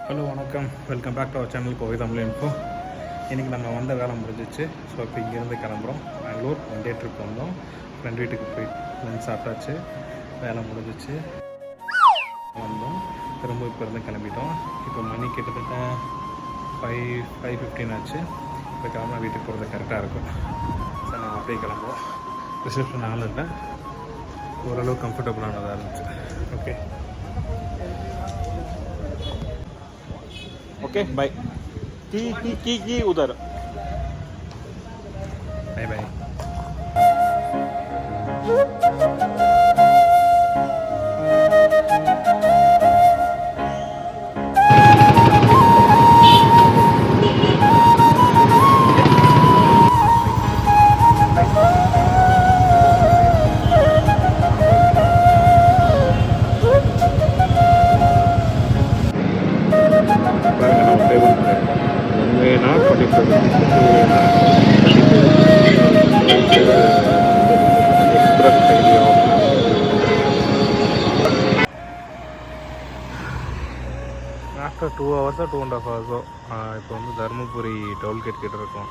Hello வணக்கம், welcome back to our channel Kovai Tamil info. இன்றைக்கி நம்ம வந்த வேலை முடிஞ்சிச்சு. ஸோ இப்போ இங்கேருந்து கிளம்புறோம். பெங்களூர் 1 டே ட்ரிப் வந்தோம். ஃப்ரெண்ட் வீட்டுக்கு போய் லஞ்ச் சாப்பிட்டாச்சு, வேலை முடிஞ்சிச்சு. வந்தோம், திரும்ப இப்போ இருந்து கிளம்பிட்டோம். இப்போ மணி கிட்டத்தட்ட 5:15 ஆச்சு. இப்போ கிளம்புனா வீட்டுக்கு போகிறது கரெக்டாக இருக்கும். சார் நான் அப்படியே கிளம்புவோம். ரிசப்ஷன் ஆள் இல்லை, ஓரளவு கம்ஃபர்டபுளானதாக இருந்துச்சு. ஓகே ओके बाय की उधर bye bye. After 2 hours 2.5 hours இப்போ வந்து தருமபுரி டோல்கேட் கிட்ட இருக்கோம்.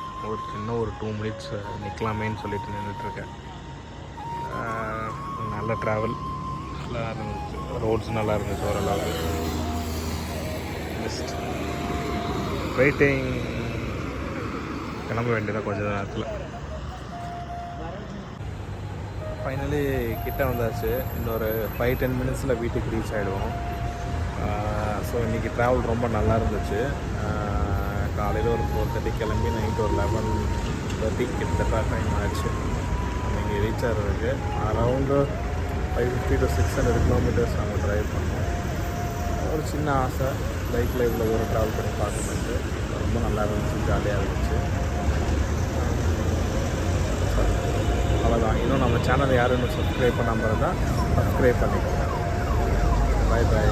ஒரு 2 minutes நிற்கலாமேன்னு சொல்லிட்டு நின்றுட்டுருக்கேன். நல்ல ட்ராவல் நல்லா இருந்துச்சு, ரோட்ஸ் நல்லா இருந்துச்சு ஓரளவு. ஜஸ்ட் வெயிட்டிங், கிளம்ப வேண்டியதான் கொஞ்சம் நேரத்தில். ஃபைனலி கிட்ட வந்தாச்சு. இன்னொரு 5-10 minutesல வீட்டுக்கு ரீச் ஆகிடுவோம். ஸோ இன்றைக்கி ட்ராவல் ரொம்ப நல்லா இருந்துச்சு. காலையில் ஒரு 4:30 கிளம்பி நைட்டு ஒரு 11:30 கிட்டத்தட்ட டைம் ஆகிடுச்சு நம்ம இங்கே ரீச் ஆகிறதுக்கு. அரௌண்டு 550 to 600 kilometers நாங்கள் ட்ரைவ் பண்ணோம். ஒரு சின்ன ஆசை, பைக்கில் இவ்வளோ தூரம் ட்ராவல் பண்ணி பார்க்கணுன்ட்டு. ரொம்ப நல்லா இருந்துச்சு, ஜாலியாக இருந்துச்சு. அவ்வளோதான். இன்னும் நம்ம சேனல் யாரும் இன்னும் சப்ஸ்கிரைப் பண்ணாமல் இருந்தால் சப்ஸ்கிரைப் பண்ணிக்கோங்க. பாய் பாய்.